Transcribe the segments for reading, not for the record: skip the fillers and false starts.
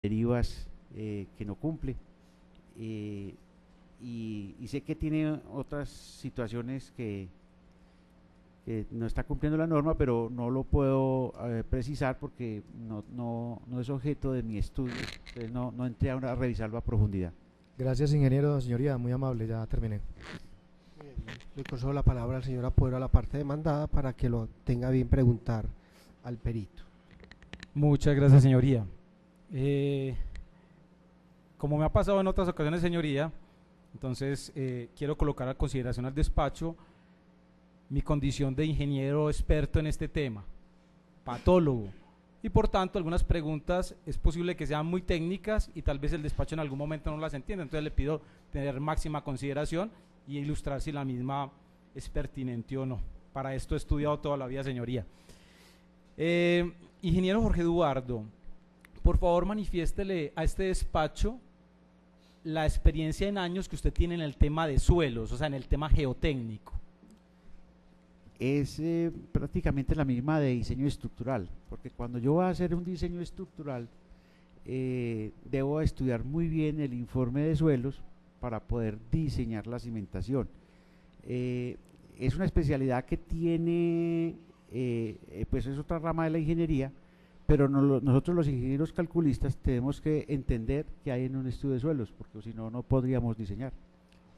derivas que no cumple. Y sé que tiene otras situaciones que no está cumpliendo la norma, pero no lo puedo precisar porque no es objeto de mi estudio, entonces no entré a revisarlo a profundidad. Gracias, ingeniero, señoría, muy amable, ya terminé. Le concedo la palabra al señor Apoero a la parte demandada para que lo tenga bien preguntar al perito. Muchas gracias, señoría. Como me ha pasado en otras ocasiones, señoría, entonces quiero colocar a consideración al despacho mi condición de ingeniero experto en este tema, patólogo, y por tanto algunas preguntas es posible que sean muy técnicas y tal vez el despacho en algún momento no las entienda, entonces le pido tener máxima consideración y ilustrar si la misma es pertinente o no. Para esto he estudiado toda la vida, señoría. Ingeniero Jorge Eduardo, por favor manifiéstele a este despacho la experiencia en años que usted tiene en el tema de suelos, o sea, en el tema geotécnico. Es prácticamente la misma de diseño estructural, porque cuando yo voy a hacer un diseño estructural, debo estudiar muy bien el informe de suelos para poder diseñar la cimentación. Es una especialidad que tiene, pues es otra rama de la ingeniería, pero nosotros los ingenieros calculistas tenemos que entender qué hay en un estudio de suelos, porque si no, no podríamos diseñar.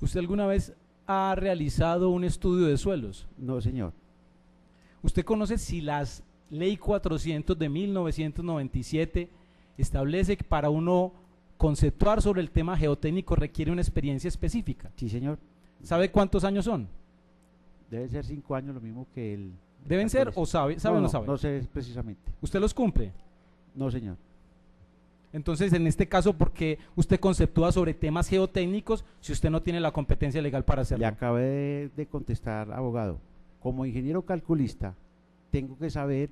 ¿Usted alguna vez ha realizado un estudio de suelos? No, señor. ¿Usted conoce si la Ley 400 de 1997 establece que para uno conceptuar sobre el tema geotécnico requiere una experiencia específica? Sí, señor. ¿Sabe cuántos años son? Debe ser 5 años, lo mismo que el… ¿Deben ser o sabe o no sabe? No sé precisamente. ¿Usted los cumple? No, señor. Entonces, en este caso, ¿por qué usted conceptúa sobre temas geotécnicos si usted no tiene la competencia legal para hacerlo? Le acabé de contestar, abogado. Como ingeniero calculista, tengo que saber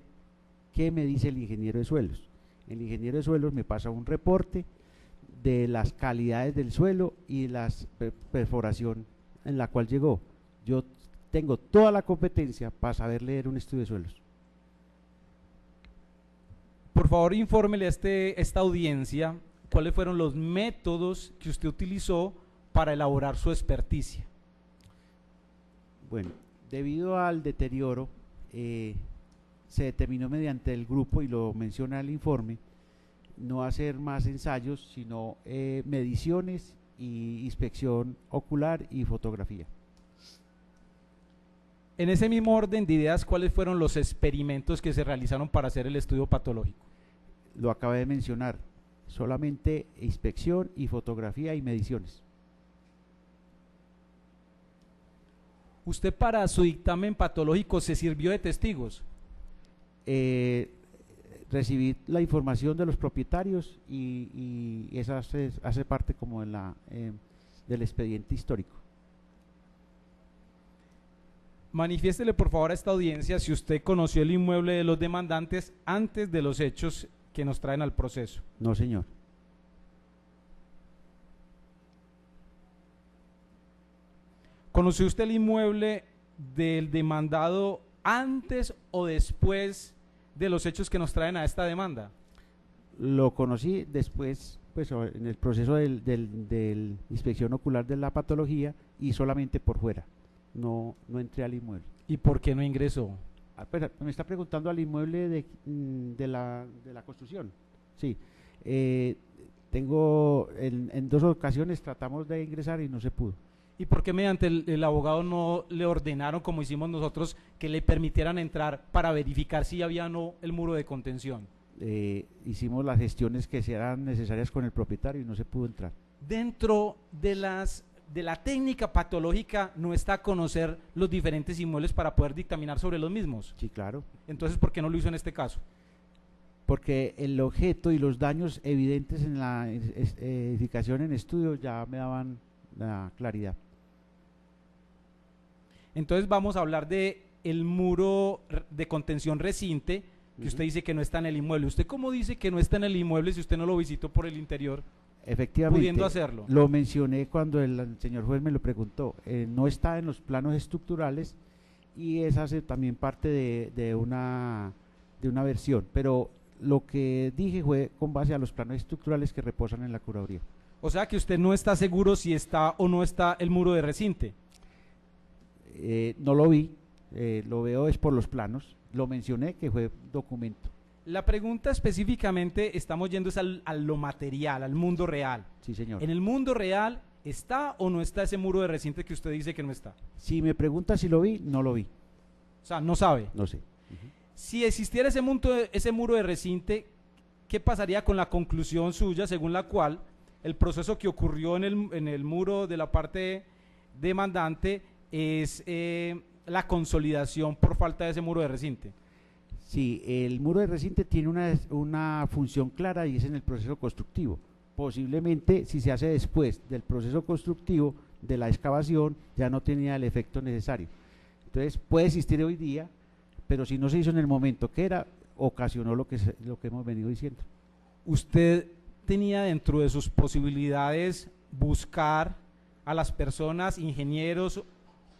qué me dice el ingeniero de suelos. El ingeniero de suelos me pasa un reporte de las calidades del suelo y la perforación en la cual llegó. Yo tengo toda la competencia para saber leer un estudio de suelos. Por favor, infórmele a esta audiencia cuáles fueron los métodos que usted utilizó para elaborar su experticia. Bueno, debido al deterioro, se determinó mediante el grupo, y lo menciona el informe, no hacer más ensayos, sino mediciones y inspección ocular y fotografía. En ese mismo orden de ideas, ¿cuáles fueron los experimentos que se realizaron para hacer el estudio patológico? Lo acabé de mencionar, solamente inspección y fotografía y mediciones. ¿Usted para su dictamen patológico se sirvió de testigos? Recibí la información de los propietarios y esa hace parte como del expediente histórico. Manifiéstele por favor a esta audiencia si usted conoció el inmueble de los demandantes antes de los hechos que nos traen al proceso. No, señor. ¿Conoció usted el inmueble del demandado antes o después de los hechos que nos traen a esta demanda? Lo conocí después, pues en el proceso del inspección ocular de la patología, y solamente por fuera. No entré al inmueble. ¿Y por qué no ingresó? Pues, me está preguntando al inmueble de la construcción. Sí. Tengo en 2 ocasiones tratamos de ingresar y no se pudo. ¿Y por qué mediante el abogado no le ordenaron, como hicimos nosotros, que le permitieran entrar para verificar si había o no el muro de contención? Hicimos las gestiones que sean necesarias con el propietario y no se pudo entrar. Dentro de la técnica patológica no está conocer los diferentes inmuebles para poder dictaminar sobre los mismos. Sí, claro. Entonces, ¿por qué no lo hizo en este caso? Porque el objeto y los daños evidentes en la edificación en estudio ya me daban la claridad. Entonces vamos a hablar de el muro de contención recinte, que usted dice que no está en el inmueble. ¿Usted cómo dice que no está en el inmueble si usted no lo visitó por el interior? Efectivamente, pudiendo hacerlo. Lo mencioné cuando el señor juez me lo preguntó. No está en los planos estructurales y esa hace también parte de una versión, pero lo que dije fue con base a los planos estructurales que reposan en la curaduría. O sea que usted no está seguro si está o no está el muro de recinte. No lo vi, lo veo es por los planos, lo mencioné que fue documento. La pregunta específicamente, estamos yendo es a lo material, al mundo real. Sí, señor. En el mundo real, ¿está o no está ese muro de recinte que usted dice que no está? Si me pregunta si lo vi, no lo vi, O sea, no sabe. no sé. Si existiera ese muro de recinte, ¿qué pasaría con la conclusión suya según la cual el proceso que ocurrió en el muro de la parte demandante es la consolidación por falta de ese muro de recinte? Sí, el muro de recinte tiene una función clara y es en el proceso constructivo. Posiblemente si se hace después del proceso constructivo de la excavación ya no tenía el efecto necesario. Entonces puede existir hoy día, pero si no se hizo en el momento que era, ocasionó lo que hemos venido diciendo. ¿Usted tenía dentro de sus posibilidades buscar a las personas, ingenieros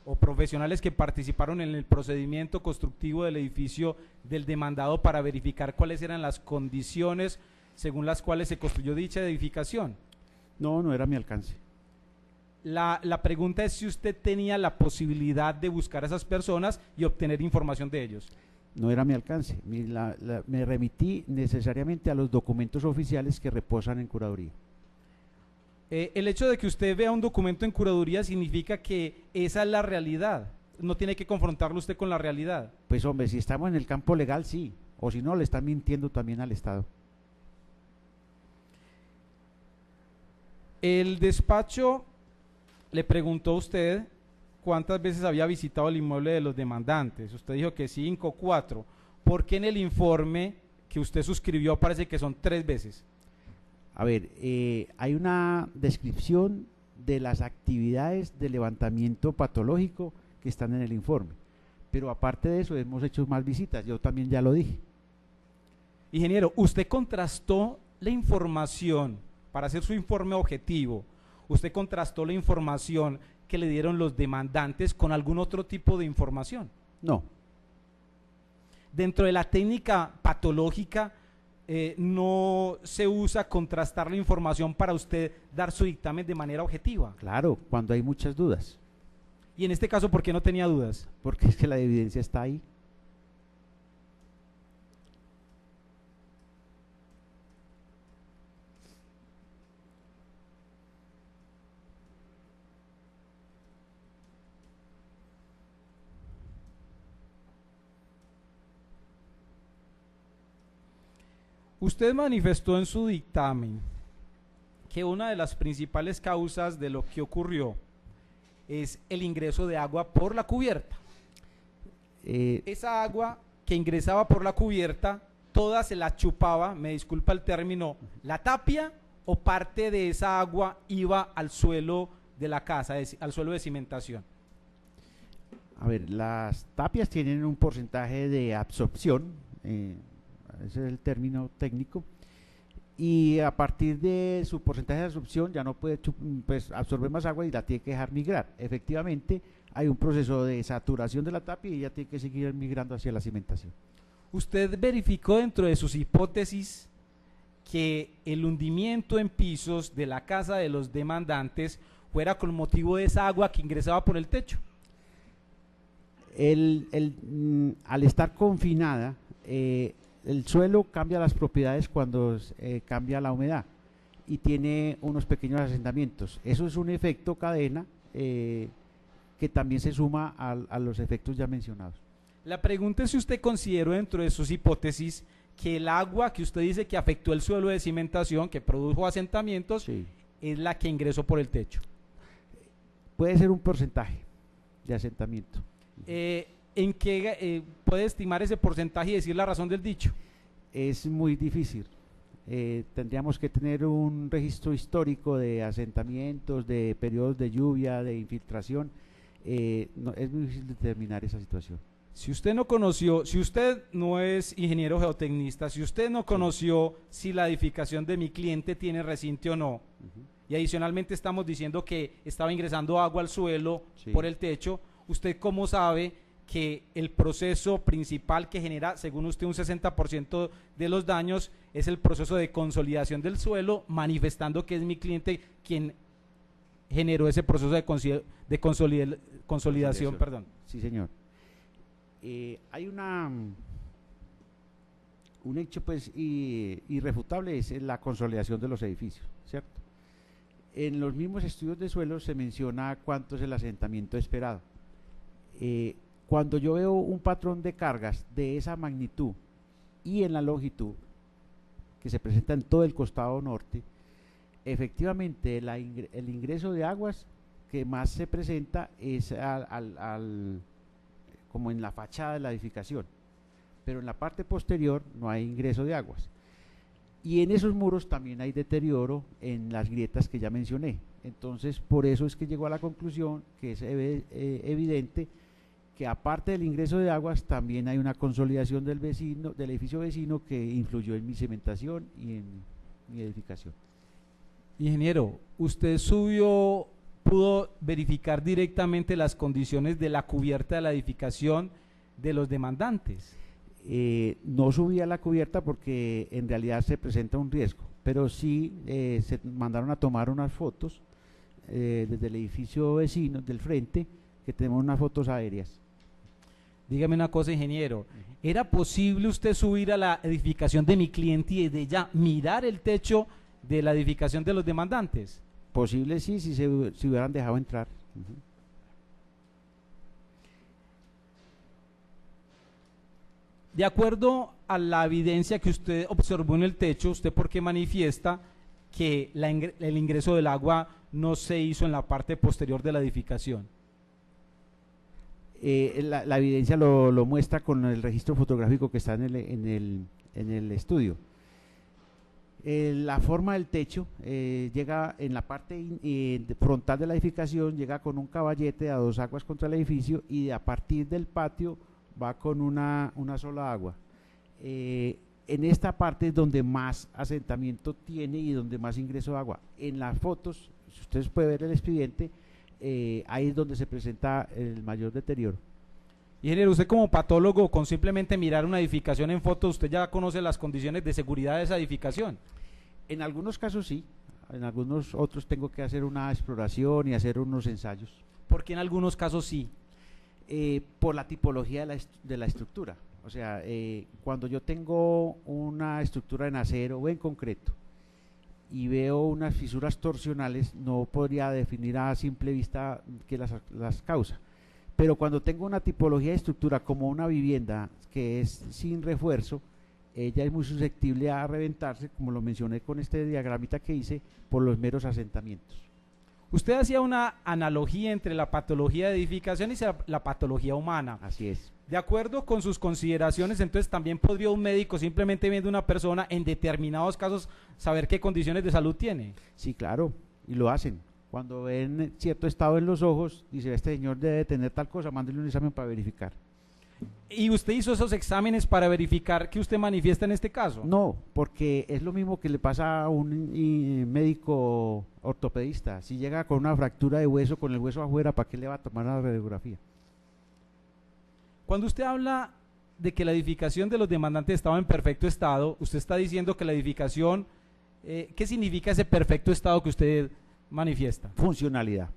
o profesionales que participaron en el procedimiento constructivo del edificio del demandado para verificar cuáles eran las condiciones según las cuales se construyó dicha edificación? No, no era a mi alcance. La pregunta es si usted tenía la posibilidad de buscar a esas personas y obtener información de ellos. No era a mi alcance. Me remití necesariamente a los documentos oficiales que reposan en curaduría. El hecho de que usted vea un documento en curaduría significa que esa es la realidad. No tiene que confrontarlo usted con la realidad. Pues hombre, si estamos en el campo legal, sí. O si no, le están mintiendo también al Estado. El despacho le preguntó a usted cuántas veces había visitado el inmueble de los demandantes. Usted dijo que 5 o 4. ¿Por qué en el informe que usted suscribió parece que son 3 veces? A ver, hay una descripción de las actividades de levantamiento patológico que están en el informe, pero aparte de eso hemos hecho más visitas, yo también ya lo dije. Ingeniero, ¿usted contrastó la información para hacer su informe objetivo? ¿Usted contrastó la información que le dieron los demandantes con algún otro tipo de información? No. Dentro de la técnica patológica, no se usa contrastar la información para usted dar su dictamen de manera objetiva. Claro, cuando hay muchas dudas. Y en este caso, ¿por qué no tenía dudas? Porque es que la evidencia está ahí. Usted manifestó en su dictamen que una de las principales causas de lo que ocurrió es el ingreso de agua por la cubierta. Esa agua que ingresaba por la cubierta, toda se la chupaba, me disculpa el término, la tapia, o parte de esa agua iba al suelo de la casa, al suelo de cimentación. A ver, las tapias tienen un porcentaje de absorción, ese es el término técnico, y a partir de su porcentaje de absorción ya no puede pues, absorber más agua y la tiene que dejar migrar. Efectivamente, hay un proceso de saturación de la tapia y ella tiene que seguir migrando hacia la cimentación. ¿Usted verificó dentro de sus hipótesis que el hundimiento en pisos de la casa de los demandantes fuera con motivo de esa agua que ingresaba por el techo? Al estar confinada, el suelo cambia las propiedades cuando cambia la humedad y tiene unos pequeños asentamientos. Eso es un efecto cadena que también se suma a los efectos ya mencionados. La pregunta es si usted consideró dentro de sus hipótesis que el agua que usted dice que afectó el suelo de cimentación, que produjo asentamientos, sí, es la que ingresó por el techo. Puede ser un porcentaje de asentamiento. ¿En qué puede estimar ese porcentaje y decir la razón del dicho? Es muy difícil. Tendríamos que tener un registro histórico de asentamientos, de periodos de lluvia, de infiltración. No, es muy difícil determinar esa situación. Si usted no conoció, si usted no es ingeniero geotecnista, si usted no conoció si la edificación de mi cliente tiene recinte o no, y adicionalmente estamos diciendo que estaba ingresando agua al suelo por el techo, ¿usted cómo sabe que el proceso principal que genera, según usted, un 60% de los daños es el proceso de consolidación del suelo, manifestando que es mi cliente quien generó ese proceso de consolidación. Perdón. Sí, señor. Hay un hecho pues irrefutable, es la consolidación de los edificios, ¿cierto? En los mismos estudios de suelo se menciona cuánto es el asentamiento esperado. Cuando yo veo un patrón de cargas de esa magnitud y en la longitud que se presenta en todo el costado norte, efectivamente el ingreso de aguas que más se presenta es como en la fachada de la edificación, pero en la parte posterior no hay ingreso de aguas. Y en esos muros también hay deterioro en las grietas que ya mencioné. Entonces, por eso es que llegó a la conclusión que es evidente que aparte del ingreso de aguas, también hay una consolidación del edificio vecino que influyó en mi cementación y en mi edificación. Ingeniero, usted pudo verificar directamente las condiciones de la cubierta de la edificación de los demandantes. No subí a la cubierta porque en realidad se presenta un riesgo, pero sí se mandaron a tomar unas fotos desde el edificio vecino del frente, que tenemos unas fotos aéreas. Dígame una cosa, ingeniero, ¿era posible usted subir a la edificación de mi cliente y desde ya mirar el techo de la edificación de los demandantes? Posible sí, si se hubieran dejado entrar. De acuerdo a la evidencia que usted observó en el techo, ¿usted por qué manifiesta que el ingreso del agua no se hizo en la parte posterior de la edificación? La evidencia lo muestra con el registro fotográfico que está en el estudio. La forma del techo llega en la parte frontal de la edificación, llega con un caballete a 2 aguas contra el edificio y a partir del patio va con una sola agua. En esta parte es donde más asentamiento tiene y donde más ingreso de agua. En las fotos, si ustedes pueden ver el expediente, ahí es donde se presenta el mayor deterioro. Ingeniero, usted como patólogo, con simplemente mirar una edificación en foto, ¿usted ya conoce las condiciones de seguridad de esa edificación? En algunos casos sí, en algunos otros tengo que hacer una exploración y hacer unos ensayos. ¿Por qué en algunos casos sí? Por la tipología de la estructura. O sea, cuando yo tengo una estructura en acero o en concreto y veo unas fisuras torsionales, no podría definir a simple vista qué las causa. Pero cuando tengo una tipología de estructura como una vivienda que es sin refuerzo, ella es muy susceptible a reventarse, como lo mencioné con este diagramita que hice, por los meros asentamientos. Usted hacía una analogía entre la patología de edificación y la patología humana. Así es. De acuerdo con sus consideraciones, entonces también podría un médico, simplemente viendo una persona en determinados casos, saber qué condiciones de salud tiene. Sí, claro, y lo hacen. Cuando ven cierto estado en los ojos, dice, este señor debe tener tal cosa, mándele un examen para verificar. ¿Y usted hizo esos exámenes para verificar que usted manifiesta en este caso? No, porque es lo mismo que le pasa a un médico ortopedista. Si llega con una fractura de hueso, con el hueso afuera, ¿para qué le va a tomar la radiografía? Cuando usted habla de que la edificación de los demandantes estaba en perfecto estado, usted está diciendo que la edificación, ¿qué significa ese perfecto estado que usted manifiesta? Funcionalidad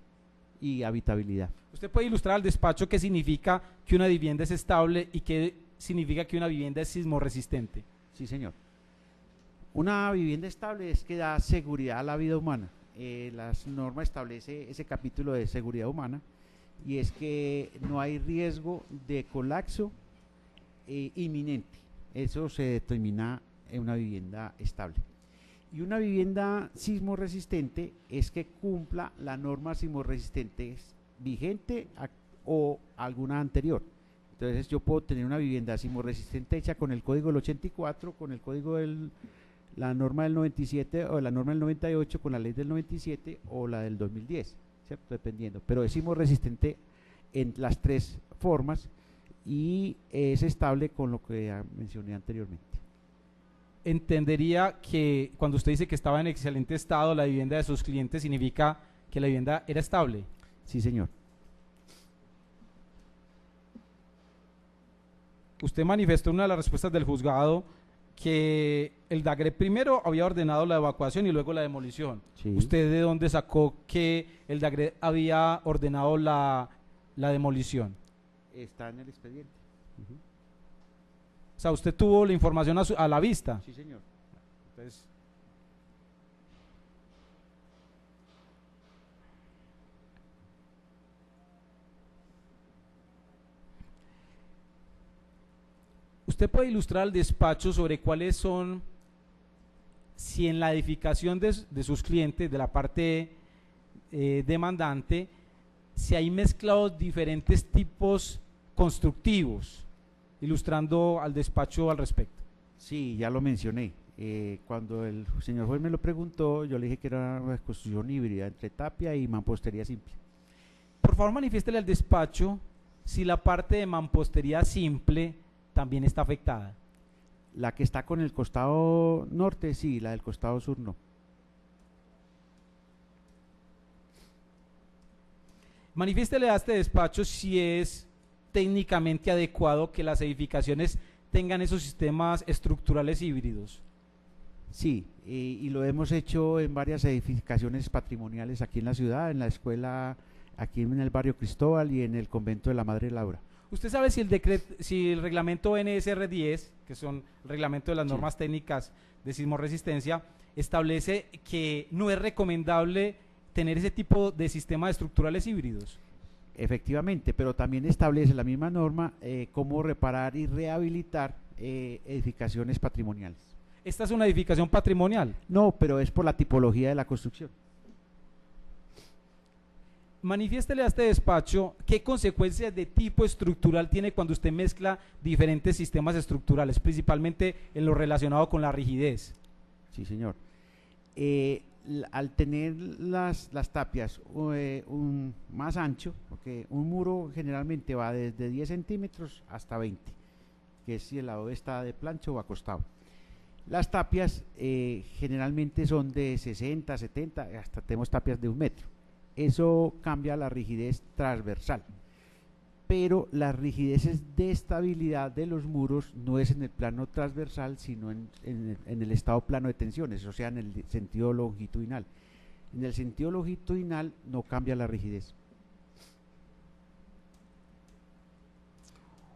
y habitabilidad. ¿Usted puede ilustrar al despacho qué significa que una vivienda es estable y qué significa que una vivienda es sismo resistente? Sí, señor. Una vivienda estable es que da seguridad a la vida humana. Las normas establece ese capítulo de seguridad humana y es que no hay riesgo de colapso inminente. Eso se determina en una vivienda estable. Y una vivienda sismo resistente es que cumpla la norma sismo resistente vigente o alguna anterior. Entonces yo puedo tener una vivienda sismo resistente hecha con el código del 84, con el código la norma del 97 o la norma del 98, con la ley del 97 o la del 2010, ¿cierto? Dependiendo. Pero es sismo resistente en las 3 formas y es estable con lo que mencioné anteriormente. Entendería que cuando usted dice que estaba en excelente estado la vivienda de sus clientes, significa que la vivienda era estable. Sí, señor. usted manifestó en una de las respuestas del juzgado que el DAGRE primero había ordenado la evacuación y luego la demolición. Sí. ¿Usted de dónde sacó que el DAGRE había ordenado la demolición? Está en el expediente. Ujú. O sea, usted tuvo la información a la vista. Sí, señor. Entonces, ¿usted puede ilustrar al despacho sobre cuáles son, si en la edificación de sus clientes, de la parte demandante, si hay mezclados diferentes tipos constructivos, ilustrando al despacho al respecto? Sí, ya lo mencioné. Cuando el señor juez me lo preguntó, yo le dije que era una construcción híbrida entre tapia y mampostería simple. Por favor, manifiéstele al despacho si la parte de mampostería simple también está afectada. La que está con el costado norte, sí, la del costado sur no. Manifiéstele a este despacho si es técnicamente adecuado que las edificaciones tengan esos sistemas estructurales híbridos. Sí, y lo hemos hecho en varias edificaciones patrimoniales aquí en la ciudad, en la escuela, aquí en el barrio Cristóbal y en el convento de la Madre Laura. ¿Usted sabe si el reglamento NSR 10, que son el reglamento de las Sí. normas técnicas de sismoresistencia, establece que no es recomendable tener ese tipo de sistemas estructurales híbridos? Efectivamente, pero también establece la misma norma cómo reparar y rehabilitar edificaciones patrimoniales. Esta es una edificación patrimonial. No, pero es por la tipología de la construcción. Manifiéstele a este despacho qué consecuencias de tipo estructural tiene cuando usted mezcla diferentes sistemas estructurales, principalmente en lo relacionado con la rigidez. Sí, señor. Al tener las tapias más ancho, porque un muro generalmente va desde 10 centímetros hasta 20, que es si el lado está de plancho o acostado. Las tapias generalmente son de 60, 70, hasta tenemos tapias de 1 metro. Eso cambia la rigidez transversal, pero las rigideces de estabilidad de los muros no es en el plano transversal, sino en el estado plano de tensiones, o sea, en el sentido longitudinal. En el sentido longitudinal no cambia la rigidez.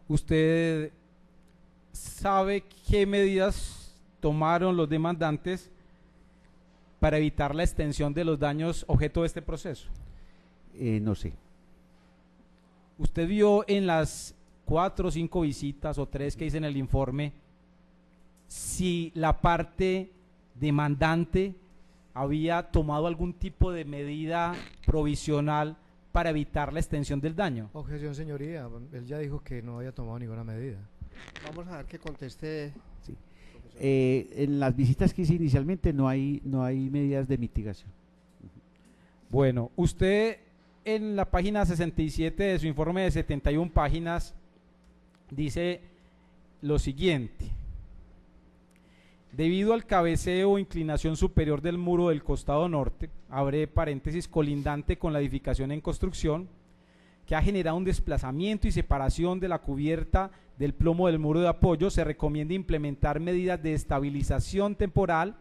¿Usted sabe qué medidas tomaron los demandantes para evitar la extensión de los daños objeto de este proceso? No sé. ¿Usted vio en las 4 o 5 visitas o 3 que hice en el informe si la parte demandante había tomado algún tipo de medida provisional para evitar la extensión del daño? Objeción, señoría. Él ya dijo que no había tomado ninguna medida. Vamos a ver que conteste. Sí. En las visitas que hice inicialmente no hay medidas de mitigación. Bueno, usted en la página 67 de su informe de 71 páginas dice lo siguiente: debido al cabeceo o inclinación superior del muro del costado norte, abre paréntesis, colindante con la edificación en construcción, que ha generado un desplazamiento y separación de la cubierta del plomo del muro de apoyo, se recomienda implementar medidas de estabilización temporal,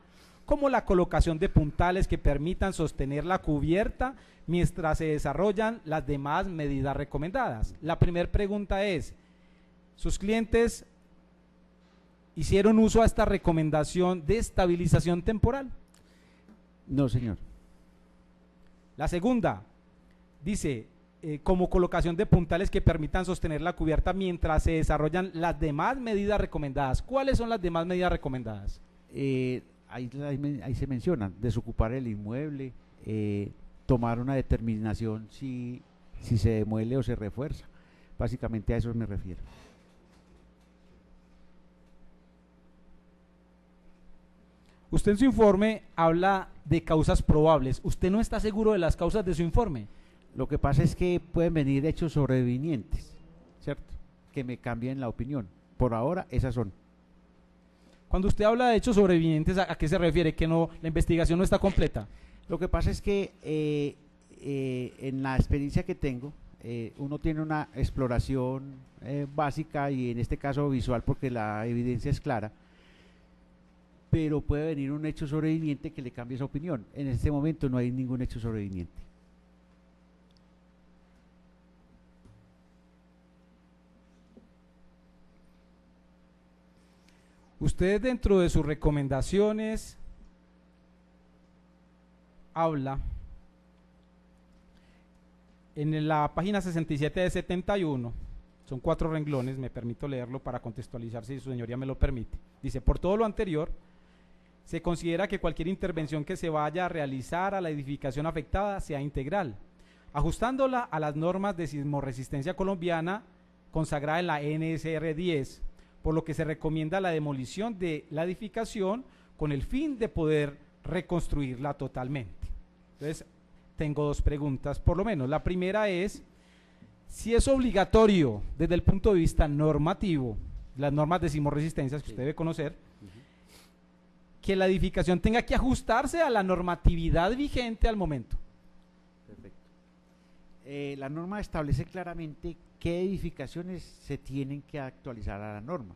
como la colocación de puntales que permitan sostener la cubierta mientras se desarrollan las demás medidas recomendadas. La primera pregunta es: ¿sus clientes hicieron uso a esta recomendación de estabilización temporal? No, señor. La segunda dice, como colocación de puntales que permitan sostener la cubierta mientras se desarrollan las demás medidas recomendadas. ¿Cuáles son las demás medidas recomendadas? Ahí se menciona, desocupar el inmueble, tomar una determinación si se demuele o se refuerza. Básicamente a eso me refiero. Usted en su informe habla de causas probables. ¿Usted no está seguro de las causas de su informe? Lo que pasa es que pueden venir hechos sobrevinientes, ¿cierto? Que me cambien la opinión. Por ahora, esas son. Cuando usted habla de hechos sobrevinientes, ¿a qué se refiere? ¿Que no, la investigación no está completa? Lo que pasa es que en la experiencia que tengo, uno tiene una exploración básica y en este caso visual porque la evidencia es clara, pero puede venir un hecho sobreviniente que le cambie esa opinión. En este momento no hay ningún hecho sobreviniente. Usted dentro de sus recomendaciones habla en la página 67 de 71, son 4 renglones, me permito leerlo para contextualizar si su señoría me lo permite. Dice, por todo lo anterior, se considera que cualquier intervención que se vaya a realizar a la edificación afectada sea integral, ajustándola a las normas de sismorresistencia colombiana consagrada en la NSR 10, por lo que se recomienda la demolición de la edificación con el fin de poder reconstruirla totalmente. Entonces, tengo 2 preguntas, por lo menos. La primera es, si es obligatorio desde el punto de vista normativo, las normas de sismorresistencia que usted debe conocer, que la edificación tenga que ajustarse a la normatividad vigente al momento. Perfecto. La norma establece claramente qué edificaciones se tienen que actualizar a la norma.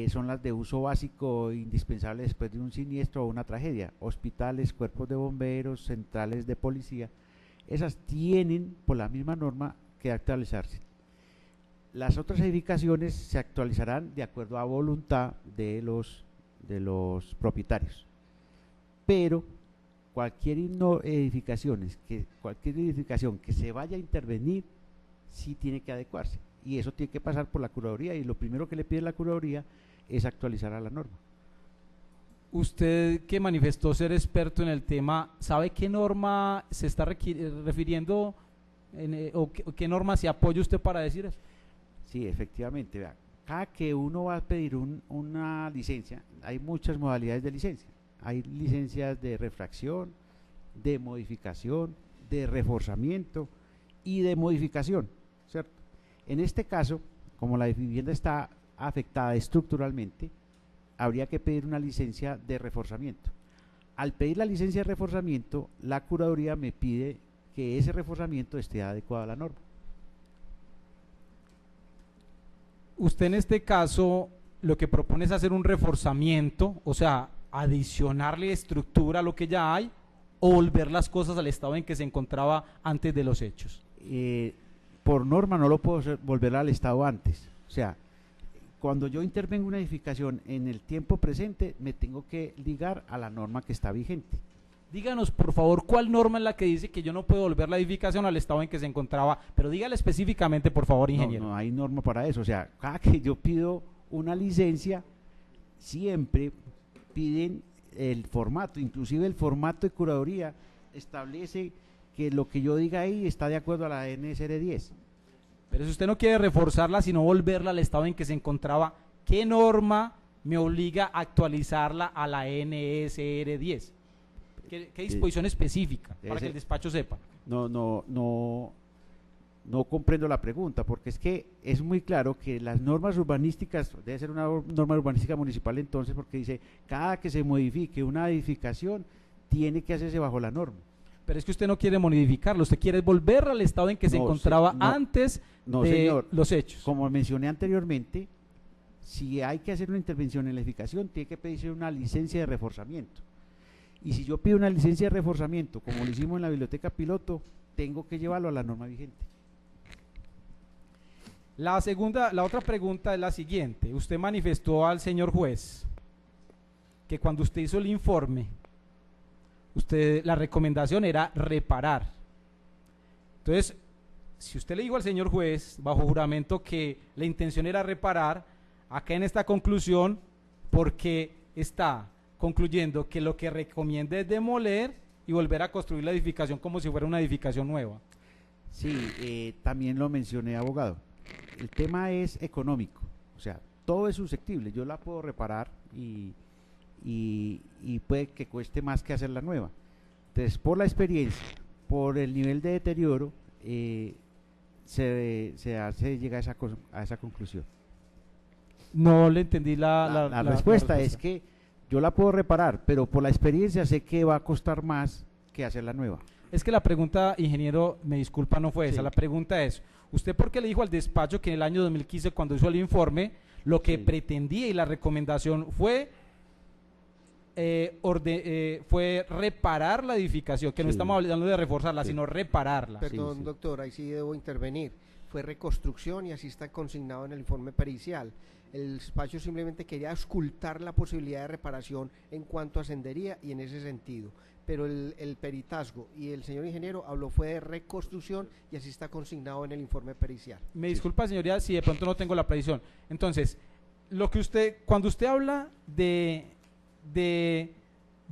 Son las de uso básico indispensable después de un siniestro o una tragedia: hospitales, cuerpos de bomberos, centrales de policía. Esas tienen por la misma norma que actualizarse. Las otras edificaciones se actualizarán de acuerdo a voluntad de los propietarios, pero cualquier edificación que se vaya a intervenir sí tiene que adecuarse, y eso tiene que pasar por la curaduría, y lo primero que le pide la curaduría es actualizar a la norma. Usted, que manifestó ser experto en el tema, ¿sabe qué norma se está refiriendo o qué norma se apoya usted para decir eso? Sí, efectivamente, vea, cada que uno va a pedir una licencia, hay muchas modalidades de licencia. Hay licencias de refracción, de modificación, de reforzamiento y de modificación, ¿cierto? En este caso, como la vivienda está afectada estructuralmente, habría que pedir una licencia de reforzamiento. Al pedir la licencia de reforzamiento, la curaduría me pide que ese reforzamiento esté adecuado a la norma. Usted en este caso lo que propone es hacer un reforzamiento, o sea, adicionarle estructura a lo que ya hay, o volver las cosas al estado en que se encontraba antes de los hechos. Por norma no lo puedo volver al estado antes. O sea, cuando yo intervengo en una edificación en el tiempo presente, me tengo que ligar a la norma que está vigente. Díganos, por favor, cuál norma es la que dice que yo no puedo volver la edificación al estado en que se encontraba, pero dígale específicamente, por favor, ingeniero. No hay norma para eso. O sea, cada que yo pido una licencia, siempre piden el formato, inclusive el formato de curaduría establece que lo que yo diga ahí está de acuerdo a la NSR 10. Pero si usted no quiere reforzarla, sino volverla al estado en que se encontraba, ¿qué norma me obliga a actualizarla a la NSR 10? ¿Qué disposición específica para que el despacho sepa? No comprendo la pregunta, porque es que es muy claro que las normas urbanísticas, debe ser una norma urbanística municipal entonces, porque dice, cada que se modifique una edificación, tiene que hacerse bajo la norma. Pero es que usted no quiere modificarlo, usted quiere volver al estado en que se encontraba antes de señor, los hechos. Como mencioné anteriormente, si hay que hacer una intervención en la edificación, tiene que pedirse una licencia de reforzamiento. Y si yo pido una licencia de reforzamiento, como lo hicimos en la biblioteca piloto, tengo que llevarlo a la norma vigente. La otra pregunta es la siguiente. Usted manifestó al señor juez que cuando usted hizo el informe, la recomendación era reparar. Entonces, si usted le dijo al señor juez, bajo juramento, que la intención era reparar, acá en esta conclusión, porque está concluyendo que lo que recomienda es demoler y volver a construir la edificación como si fuera una edificación nueva. Sí, también lo mencioné, abogado. El tema es económico, o sea, todo es susceptible. Yo la puedo reparar y puede que cueste más que hacerla nueva. Entonces, por la experiencia, por el nivel de deterioro, se llega a esa conclusión. No le entendí la respuesta. Es que yo la puedo reparar, pero por la experiencia sé que va a costar más que hacerla nueva. Es que la pregunta, ingeniero, me disculpa, no fue esa. Sí. La pregunta es, ¿usted por qué le dijo al despacho que en el año 2015, cuando hizo el informe, lo que Sí. pretendía y la recomendación fue fue reparar la edificación, que no Sí. estamos hablando de reforzarla, Sí. sino repararla? Perdón, sí. doctor, ahí sí debo intervenir. Fue reconstrucción y así está consignado en el informe pericial. El despacho simplemente quería auscultar la posibilidad de reparación en cuanto ascendería y en ese sentido. Pero el peritazgo y el señor ingeniero habló fue de reconstrucción y así está consignado en el informe pericial. Me disculpa, señoría, si de pronto no tengo la precisión. Entonces, lo que cuando usted habla de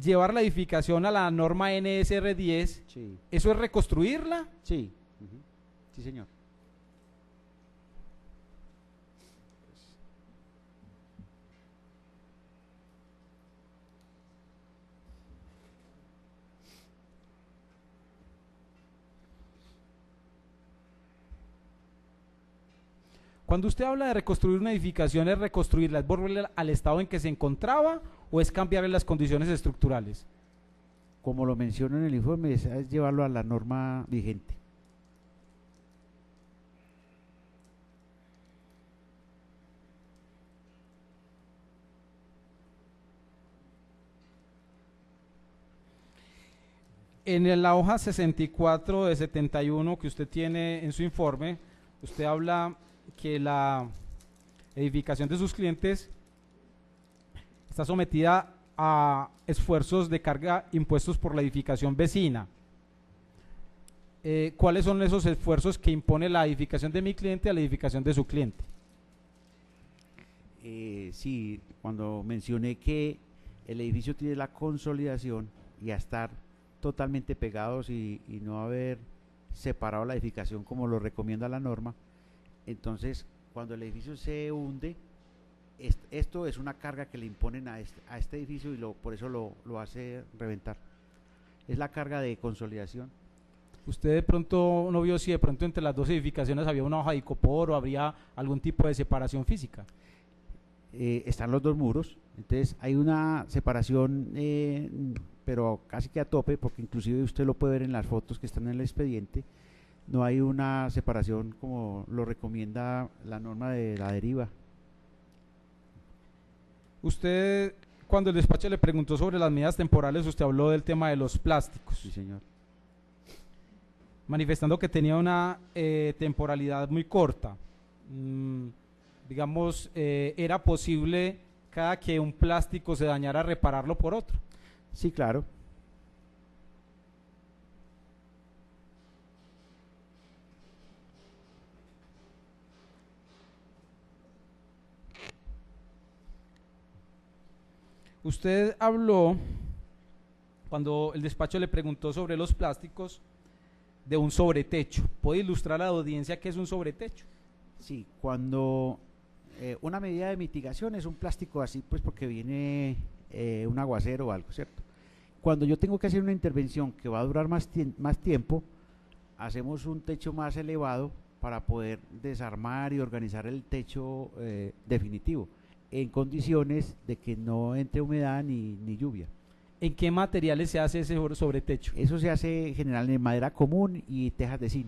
llevar la edificación a la norma NSR 10, Sí, ¿eso es reconstruirla? sí, ujú, sí, señor. Cuando usted habla de reconstruir una edificación, ¿es reconstruirla, es volverla al estado en que se encontraba o es cambiarle las condiciones estructurales? Como lo menciono en el informe, es llevarlo a la norma vigente. En la hoja 64 de 71 que usted tiene en su informe, usted habla que la edificación de sus clientes está sometida a esfuerzos de carga impuestos por la edificación vecina. ¿Cuáles son esos esfuerzos que impone la edificación de mi cliente a la edificación de su cliente? Sí, cuando mencioné que el edificio tiene la consolidación y a estar totalmente pegados y no haber separado la edificación como lo recomienda la norma, entonces cuando el edificio se hunde, esto es una carga que le imponen a este edificio y por eso lo hace reventar. Es la carga de consolidación. ¿Usted de pronto no vio si de pronto entre las dos edificaciones había una hoja de icopor o habría algún tipo de separación física? Están los dos muros, entonces hay una separación, pero casi que a tope, porque inclusive usted lo puede ver en las fotos que están en el expediente. No hay una separación como lo recomienda la norma de la deriva. Usted, cuando el despacho le preguntó sobre las medidas temporales, usted habló del tema de los plásticos, Sí, señor. manifestando que tenía una temporalidad muy corta. Digamos, ¿era posible cada que un plástico se dañara repararlo por otro? Sí, claro. Usted habló, cuando el despacho le preguntó sobre los plásticos, de un sobretecho. ¿Puede ilustrar a la audiencia qué es un sobretecho? Sí, cuando una medida de mitigación es un plástico así, pues porque viene un aguacero o algo, ¿cierto? Cuando yo tengo que hacer una intervención que va a durar más tiempo, hacemos un techo más elevado para poder desarmar y organizar el techo definitivo, en condiciones de que no entre humedad ni lluvia. ¿En qué materiales se hace ese sobretecho? Eso se hace generalmente en madera común y tejas de zinc.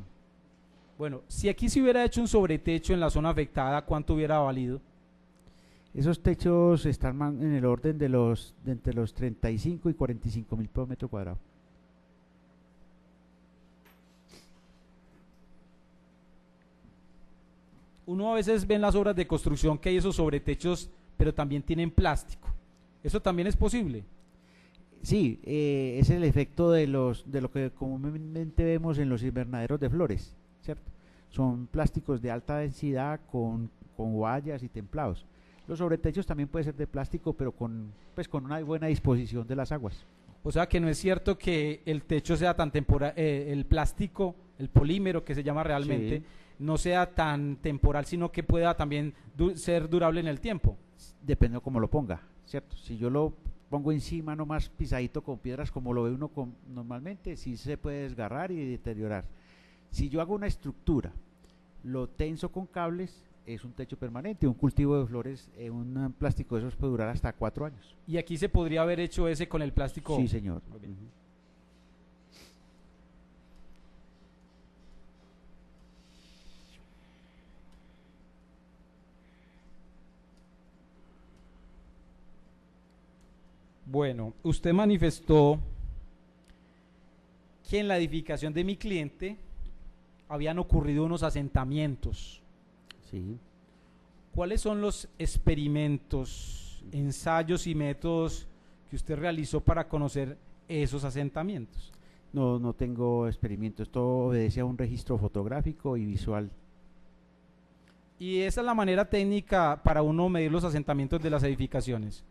Bueno, si aquí se hubiera hecho un sobretecho en la zona afectada, ¿cuánto hubiera valido? Esos techos están en el orden de entre los 35 y 45 mil por metro cuadrado. Uno a veces ve en las obras de construcción que hay esos sobretechos, pero también tienen plástico. ¿Eso también es posible? Sí, es el efecto de lo que comúnmente vemos en los invernaderos de flores, ¿cierto? Son plásticos de alta densidad con guayas y templados. Los sobretechos también pueden ser de plástico, pero con una buena disposición de las aguas. O sea que no es cierto que el techo sea tan temporal, el plástico, el polímero que se llama realmente, Sí. no sea tan temporal, sino que pueda también ser durable en el tiempo. Depende de cómo lo ponga, ¿cierto? Si yo lo pongo encima nomás pisadito con piedras como lo ve uno normalmente, sí se puede desgarrar y deteriorar. Si yo hago una estructura, lo tenso con cables, es un techo permanente. Un cultivo de flores, un plástico de esos puede durar hasta 4 años. Y aquí se podría haber hecho ese con el plástico. Sí, señor. Muy bien. Bueno, usted manifestó que en la edificación de mi cliente habían ocurrido unos asentamientos. Sí. ¿Cuáles son los experimentos, ensayos y métodos que usted realizó para conocer esos asentamientos? No, no tengo experimentos, todo obedece a un registro fotográfico y visual. Y esa es la manera técnica para uno medir los asentamientos de las edificaciones.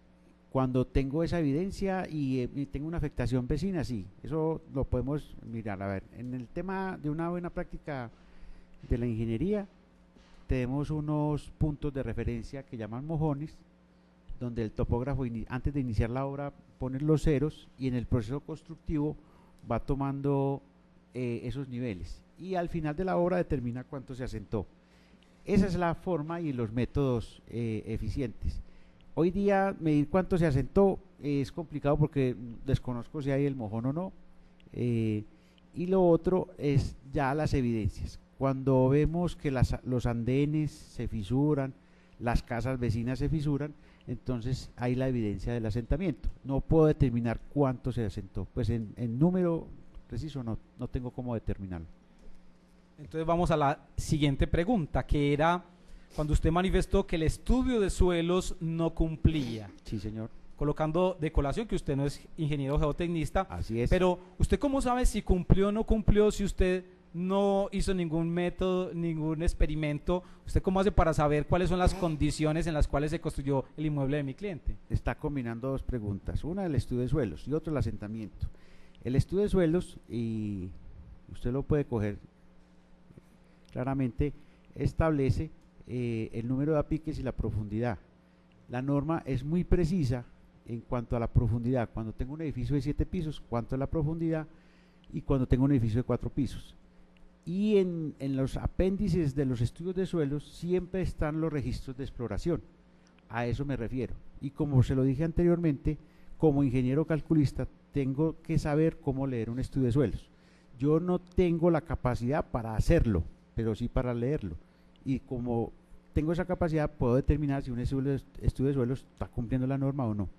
Cuando tengo esa evidencia y tengo una afectación vecina, sí, eso lo podemos mirar. A ver, en el tema de una buena práctica de la ingeniería, tenemos unos puntos de referencia que llaman mojones, donde el topógrafo antes de iniciar la obra pone los ceros y en el proceso constructivo va tomando esos niveles y al final de la obra determina cuánto se asentó. Esa es la forma y los métodos eficientes. Hoy día medir cuánto se asentó es complicado porque desconozco si hay el mojón o no. Y lo otro es ya las evidencias. Cuando vemos que los andenes se fisuran, las casas vecinas se fisuran, entonces hay la evidencia del asentamiento. No puedo determinar cuánto se asentó, pues en número preciso no tengo cómo determinarlo. Entonces vamos a la siguiente pregunta, que era cuando usted manifestó que el estudio de suelos no cumplía. Sí, señor. Colocando de colación que usted no es ingeniero geotecnista. Así es. Pero ¿usted cómo sabe si cumplió o no cumplió si usted no hizo ningún método, ningún experimento? ¿Usted cómo hace para saber cuáles son las condiciones en las cuales se construyó el inmueble de mi cliente? Está combinando dos preguntas, una el estudio de suelos y otra el asentamiento. El estudio de suelos, y usted lo puede coger claramente, establece el número de apiques y la profundidad. La norma es muy precisa en cuanto a la profundidad. Cuando tengo un edificio de 7 pisos, cuánto es la profundidad, y cuando tengo un edificio de 4 pisos. Y en los apéndices de los estudios de suelos siempre están los registros de exploración. A eso me refiero. Y como se lo dije anteriormente, como ingeniero calculista tengo que saber cómo leer un estudio de suelos. Yo no tengo la capacidad para hacerlo, pero sí para leerlo. Y como tengo esa capacidad, puedo determinar si un estudio de suelos está cumpliendo la norma o no.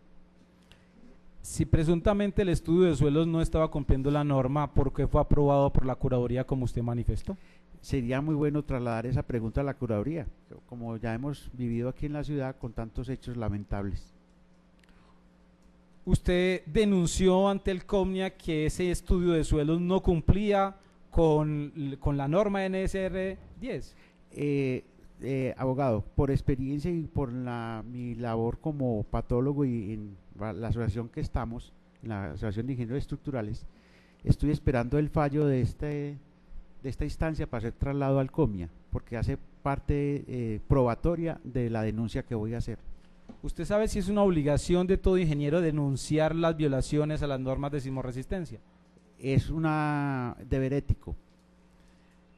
Si presuntamente el estudio de suelos no estaba cumpliendo la norma, ¿por qué fue aprobado por la curaduría como usted manifestó? Sería muy bueno trasladar esa pregunta a la curaduría, como ya hemos vivido aquí en la ciudad con tantos hechos lamentables. Usted denunció ante el COMNIA que ese estudio de suelos no cumplía con la norma NSR 10. Abogado, por experiencia y por mi labor como patólogo y en la asociación que estamos, en la Asociación de Ingenieros Estructurales, estoy esperando el fallo de esta instancia para ser trasladado al COMNIA, porque hace parte probatoria de la denuncia que voy a hacer. ¿Usted sabe si es una obligación de todo ingeniero denunciar las violaciones a las normas de sismorresistencia? Es un deber ético.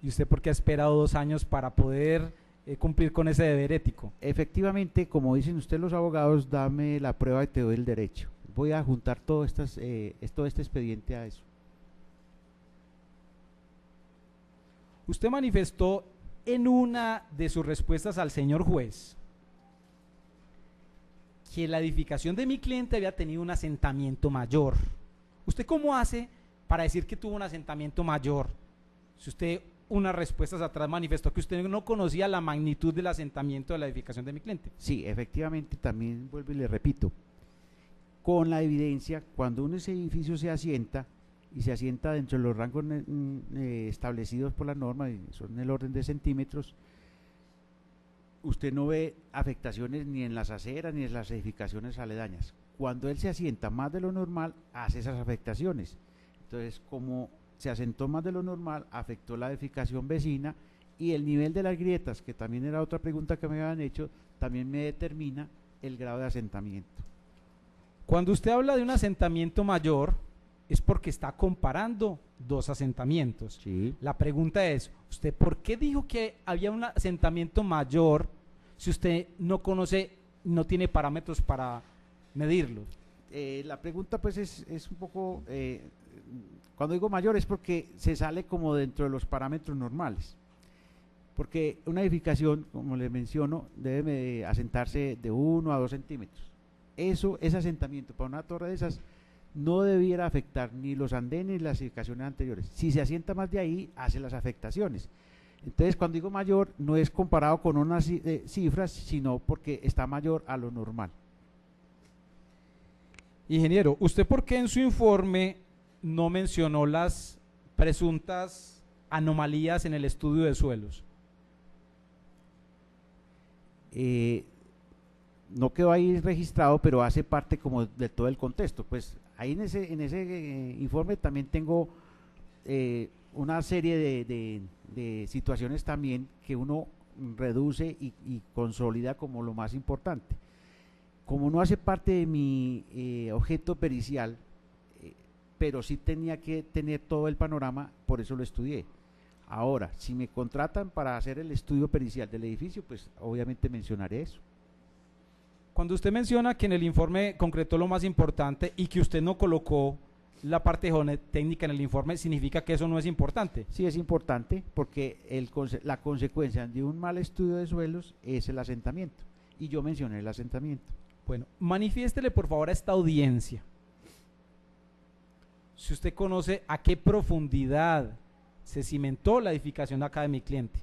¿Y usted por qué ha esperado 2 años para poder cumplir con ese deber ético? Efectivamente, como dicen ustedes los abogados, dame la prueba y te doy el derecho. Voy a juntar todo este expediente a eso. Usted manifestó en una de sus respuestas al señor juez que la edificación de mi cliente había tenido un asentamiento mayor. ¿Usted cómo hace para decir que tuvo un asentamiento mayor? Si usted unas respuestas atrás manifestó que usted no conocía la magnitud del asentamiento de la edificación de mi cliente. Sí, efectivamente, también vuelvo y le repito, con la evidencia, cuando un edificio se asienta y se asienta dentro de los rangos establecidos por la norma, y son el orden de centímetros, usted no ve afectaciones ni en las aceras ni en las edificaciones aledañas. Cuando él se asienta más de lo normal, hace esas afectaciones. Entonces, como se asentó más de lo normal, afectó la edificación vecina, y el nivel de las grietas, que también era otra pregunta que me habían hecho, también me determina el grado de asentamiento. Cuando usted habla de un asentamiento mayor, es porque está comparando 2 asentamientos. Sí. La pregunta es, ¿usted por qué dijo que había un asentamiento mayor si usted no conoce, no tiene parámetros para medirlo? La pregunta pues es un poco, cuando digo mayor es porque se sale como dentro de los parámetros normales, porque una edificación, como le menciono, debe asentarse de 1 a 2 centímetros, ese asentamiento para una torre de esas no debiera afectar ni los andenes ni las edificaciones anteriores. Si se asienta más de ahí, hace las afectaciones. Entonces, cuando digo mayor, no es comparado con unas cifras, sino porque está mayor a lo normal. Ingeniero, ¿usted por qué en su informe no mencionó las presuntas anomalías en el estudio de suelos? No quedó ahí registrado, pero hace parte como de todo el contexto. Pues ahí en ese informe también tengo una serie de situaciones también que uno reduce y consolida como lo más importante. Como no hace parte de mi objeto pericial, pero sí tenía que tener todo el panorama, por eso lo estudié. Ahora, si me contratan para hacer el estudio pericial del edificio, pues obviamente mencionaré eso. Cuando usted menciona que en el informe concretó lo más importante y que usted no colocó la parte técnica en el informe, ¿significa que eso no es importante? Sí, es importante porque la consecuencia de un mal estudio de suelos es el asentamiento, y yo mencioné el asentamiento. Bueno, manifiéstele por favor a esta audiencia si usted conoce a qué profundidad se cimentó la edificación acá de mi cliente.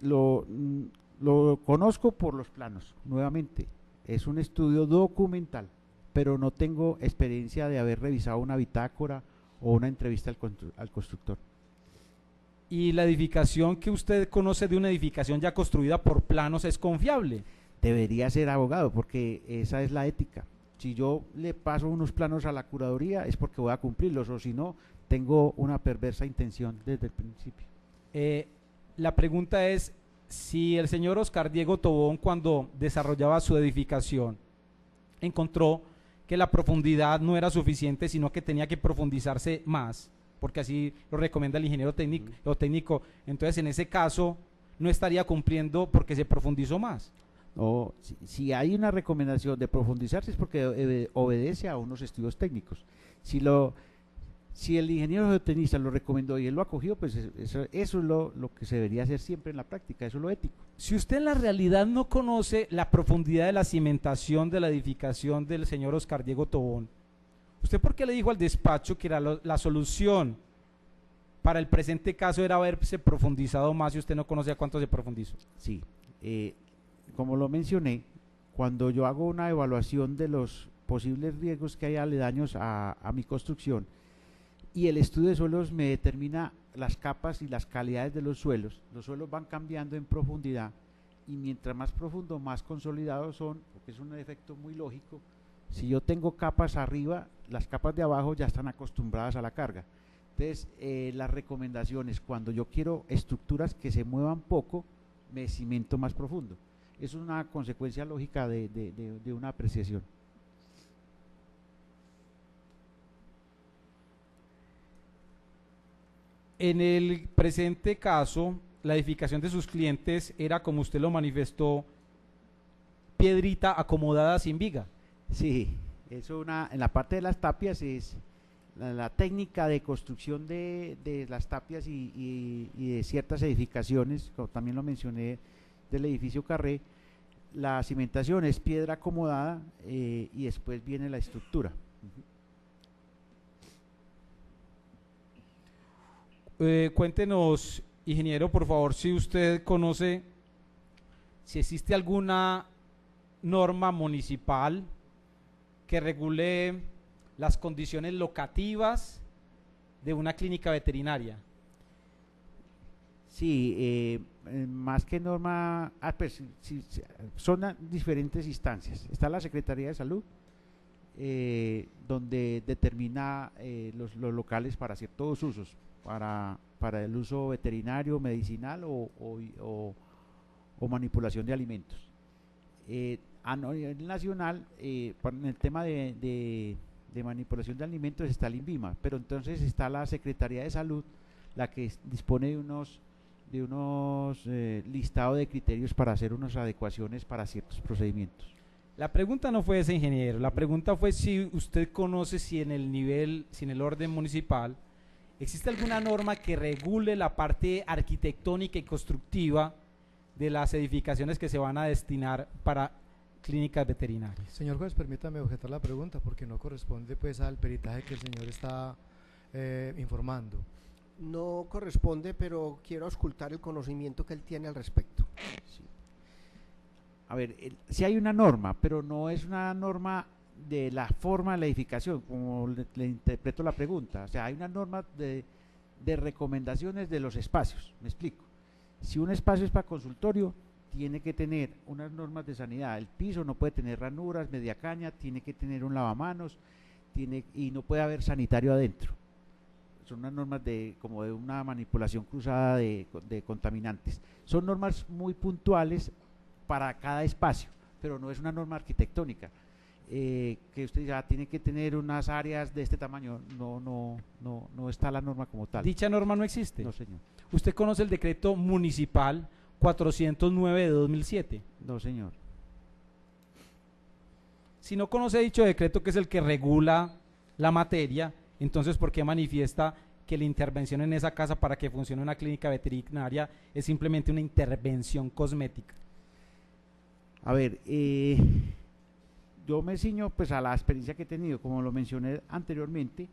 Lo conozco por los planos, nuevamente, es un estudio documental, pero no tengo experiencia de haber revisado una bitácora o una entrevista al constructor. ¿Y la edificación que usted conoce de una edificación ya construida por planos es confiable? Debería ser abogado, porque esa es la ética. Si yo le paso unos planos a la curaduría es porque voy a cumplirlos, o si no, tengo una perversa intención desde el principio. La pregunta es, si el señor Oscar Diego Tobón, cuando desarrollaba su edificación, encontró que la profundidad no era suficiente, sino que tenía que profundizarse más, porque así lo recomienda el ingeniero técnico, entonces en ese caso no estaría cumpliendo porque se profundizó más. No, si hay una recomendación de profundizarse es porque obedece a unos estudios técnicos. Si el ingeniero geotécnico lo recomendó y él lo acogió, pues eso es lo que se debería hacer siempre en la práctica, eso es lo ético. Si usted en la realidad no conoce la profundidad de la cimentación de la edificación del señor Oscar Diego Tobón, ¿usted por qué le dijo al despacho que la solución para el presente caso era haberse profundizado más si usted no conocía cuánto se profundizó? Sí, como lo mencioné, cuando yo hago una evaluación de los posibles riesgos que hay aledaños a mi construcción, y el estudio de suelos me determina las capas y las calidades de los suelos van cambiando en profundidad, y mientras más profundo, más consolidados son, porque es un efecto muy lógico. Si yo tengo capas arriba, las capas de abajo ya están acostumbradas a la carga. Entonces, las recomendaciones, cuando yo quiero estructuras que se muevan poco, me cimento más profundo. Es una consecuencia lógica de una apreciación. En el presente caso, la edificación de sus clientes era, como usted lo manifestó, piedrita acomodada sin viga. Sí, eso en la parte de las tapias es la técnica de construcción de las tapias y de ciertas edificaciones, como también lo mencioné del edificio Carré. La cimentación es piedra acomodada y después viene la estructura. Cuéntenos, ingeniero, por favor, si usted conoce si existe alguna norma municipal que regule las condiciones locativas de una clínica veterinaria. Sí, más que norma, pues, sí, son diferentes instancias. Está la Secretaría de Salud, donde determina los locales para ciertos usos, para el uso veterinario, medicinal o manipulación de alimentos. A nivel nacional, en el tema de manipulación de alimentos está el INVIMA, pero entonces está la Secretaría de Salud, la que dispone de unos listados de criterios para hacer unas adecuaciones para ciertos procedimientos. La pregunta no fue esa, ingeniero, la pregunta fue si usted conoce si en el orden municipal existe alguna norma que regule la parte arquitectónica y constructiva de las edificaciones que se van a destinar para clínicas veterinarias. Señor juez, permítame objetar la pregunta porque no corresponde pues al peritaje que el señor está informando. No corresponde, pero quiero auscultar el conocimiento que él tiene al respecto. Sí. A ver, sí hay una norma, pero no es una norma de la forma de la edificación, como le interpreto la pregunta. O sea, hay una norma de recomendaciones de los espacios. Me explico. Si un espacio es para consultorio, tiene que tener unas normas de sanidad. El piso no puede tener ranuras, media caña, tiene que tener un lavamanos, y no puede haber sanitario adentro. Son unas normas como de una manipulación cruzada de contaminantes. Son normas muy puntuales para cada espacio, pero no es una norma arquitectónica. Que usted ya tiene que tener unas áreas de este tamaño, no está la norma como tal. Dicha norma no existe. No, señor. ¿Usted conoce el decreto municipal 409 de 2007? No, señor. Si no conoce dicho decreto, que es el que regula la materia, entonces ¿por qué manifiesta que la intervención en esa casa para que funcione una clínica veterinaria es simplemente una intervención cosmética? A ver, yo me ciño pues a la experiencia que he tenido, como lo mencioné anteriormente.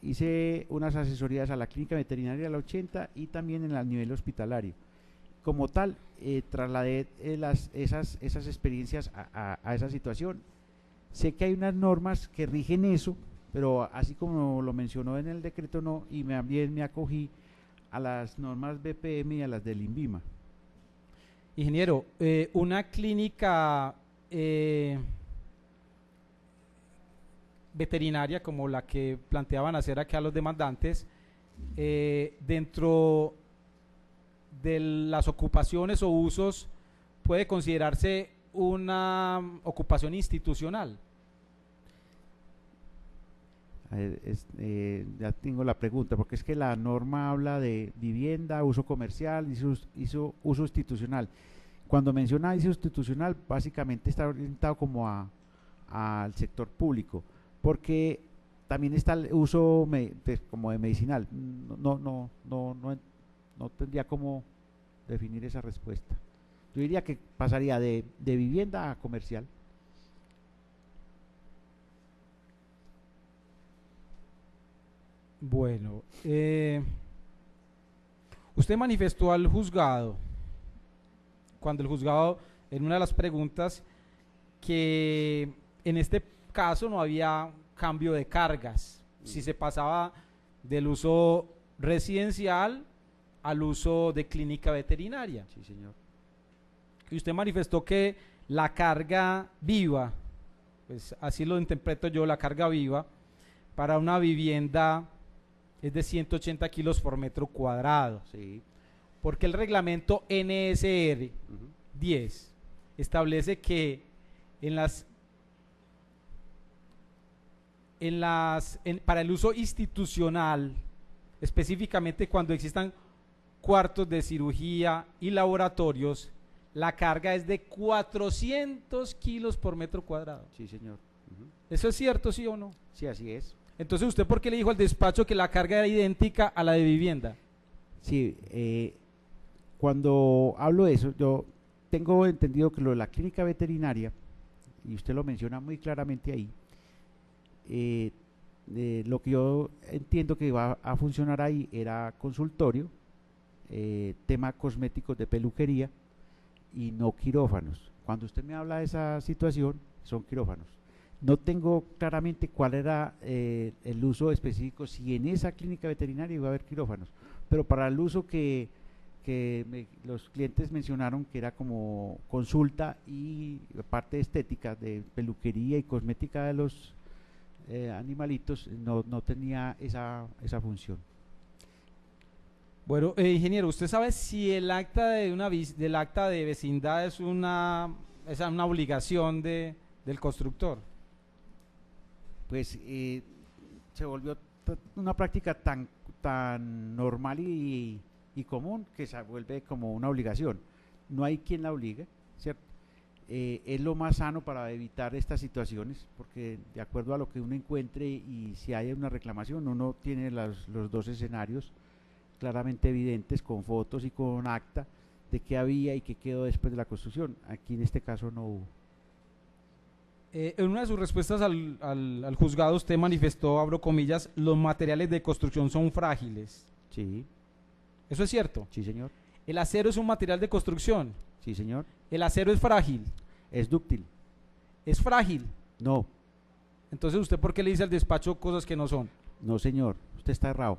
Hice unas asesorías a la clínica veterinaria de la 80 y también en el nivel hospitalario. Como tal, trasladé esas experiencias a esa situación. Sé que hay unas normas que rigen eso, pero así como lo mencionó en el decreto no, y también me acogí a las normas BPM y a las del INVIMA. Ingeniero, una clínica veterinaria como la que planteaban hacer acá los demandantes, dentro de las ocupaciones o usos puede considerarse una ocupación institucional. A ver, ya tengo la pregunta, porque es que la norma habla de vivienda, uso comercial y uso institucional. Cuando menciona uso institucional, básicamente está orientado como al sector público, porque también está el uso como de medicinal. No tendría cómo definir esa respuesta. Yo diría que pasaría de vivienda a comercial. Bueno, usted manifestó al juzgado, cuando el juzgado, en una de las preguntas, que en este caso no había cambio de cargas, si se pasaba del uso residencial al uso de clínica veterinaria. Sí, señor. Y usted manifestó que la carga viva, pues así lo interpreto yo, la carga viva para una vivienda es de 180 kilos por metro cuadrado. Sí. Porque el reglamento NSR 10 establece que para el uso institucional, específicamente cuando existan cuartos de cirugía y laboratorios, la carga es de 400 kilos por metro cuadrado. Sí, señor. ¿Eso es cierto, sí o no? Sí, así es. Entonces, ¿usted por qué le dijo al despacho que la carga era idéntica a la de vivienda? Sí, cuando hablo de eso, yo tengo entendido que lo de la clínica veterinaria, y usted lo menciona muy claramente ahí, lo que yo entiendo que va a funcionar ahí era consultorio, tema cosméticos de peluquería y no quirófanos. Cuando usted me habla de esa situación, son quirófanos. No tengo claramente cuál era el uso específico, si en esa clínica veterinaria iba a haber quirófanos, pero para el uso que los clientes mencionaron, que era como consulta y parte estética de peluquería y cosmética de los animalitos, no tenía esa función. Bueno, ingeniero, ¿usted sabe si el acta del acta de vecindad es una obligación del constructor? Pues se volvió una práctica tan normal y común que se vuelve como una obligación. No hay quien la obligue, ¿cierto? Es lo más sano para evitar estas situaciones, porque de acuerdo a lo que uno encuentre y si hay una reclamación, uno tiene los dos escenarios claramente evidentes con fotos y con acta, de qué había y qué quedó después de la construcción. Aquí en este caso no hubo. En una de sus respuestas al juzgado usted manifestó, abro comillas, los materiales de construcción son frágiles. Sí, ¿Eso es cierto? sí señor, El acero es un material de construcción. sí señor. El acero es frágil. ¿Es dúctil? Es frágil. No, Entonces, ¿usted por qué le dice al despacho cosas que no son? no señor, usted está errado.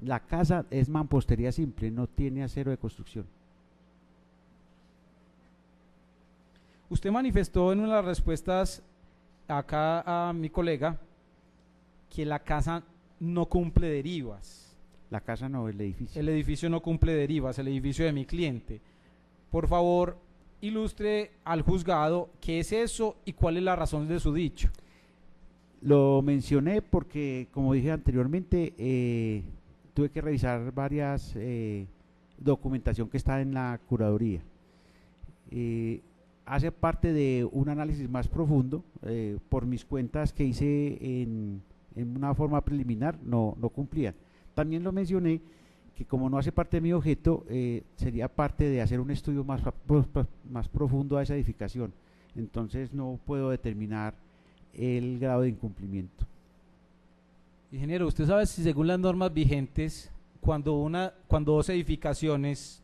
La casa es mampostería simple, no tiene acero de construcción. Usted manifestó en una de las respuestas acá a mi colega que la casa no cumple derivas. La casa no, el edificio. El edificio no cumple derivas, el edificio de mi cliente. Por favor, ilustre al juzgado qué es eso y cuál es la razón de su dicho. Lo mencioné porque, como dije anteriormente, tuve que revisar varias documentación que está en la curaduría. Hace parte de un análisis más profundo, por mis cuentas que hice en una forma preliminar, no cumplían. También lo mencioné que como no hace parte de mi objeto, sería parte de hacer un estudio más profundo a esa edificación. Entonces no puedo determinar el grado de incumplimiento. Ingeniero, ¿usted sabe si según las normas vigentes, cuando dos edificaciones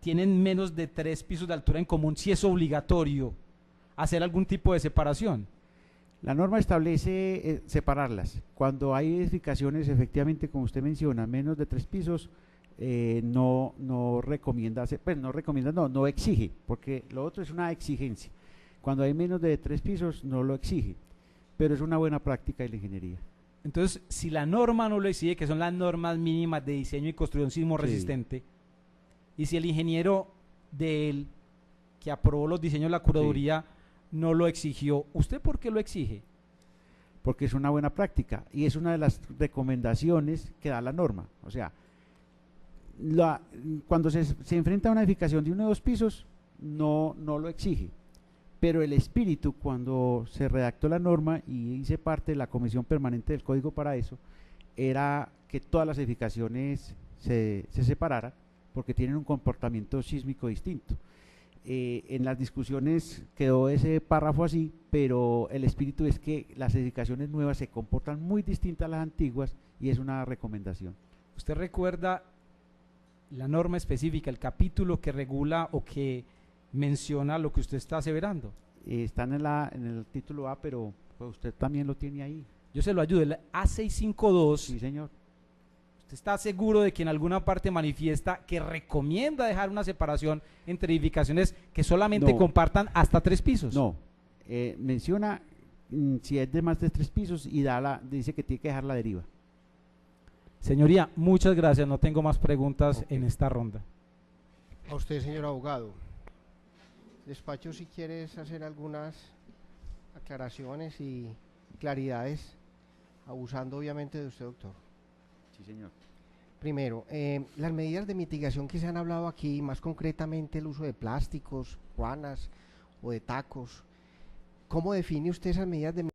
tienen menos de 3 pisos de altura en común, si es obligatorio hacer algún tipo de separación? La norma establece separarlas. Cuando hay edificaciones, efectivamente, como usted menciona, menos de 3 pisos, no recomienda, pues no exige, porque lo otro es una exigencia. Cuando hay menos de 3 pisos, no lo exige, pero es una buena práctica de la ingeniería. Entonces, si la norma no lo exige, que son las normas mínimas de diseño y construcción sismo resistente, y si el ingeniero que aprobó los diseños de la curaduría no lo exigió, ¿usted por qué lo exige? Porque es una buena práctica y es una de las recomendaciones que da la norma. O sea, cuando se enfrenta a una edificación de 1 o 2 pisos, no lo exige. Pero el espíritu, cuando se redactó la norma y hice parte de la comisión permanente del código para eso, era que todas las edificaciones se separaran porque tienen un comportamiento sísmico distinto. En las discusiones quedó ese párrafo así, pero el espíritu es que las edificaciones nuevas se comportan muy distintas a las antiguas y es una recomendación. ¿Usted recuerda la norma específica, el capítulo que regula o que menciona lo que usted está aseverando? Están en el título A, pero pues usted también lo tiene ahí. Yo se lo ayudo, el A652. Sí, señor. ¿Usted está seguro de que en alguna parte manifiesta que recomienda dejar una separación entre edificaciones que solamente compartan hasta 3 pisos? No, menciona si es de más de 3 pisos y dice que tiene que dejar la deriva. Señoría, muchas gracias, no tengo más preguntas en esta ronda. A usted, señor abogado. Despacho, si quieres hacer algunas aclaraciones y claridades, abusando obviamente de usted, doctor. Sí, señor. Primero, las medidas de mitigación que se han hablado aquí, más concretamente el uso de plásticos, ruanas o de tacos, ¿cómo define usted esas medidas de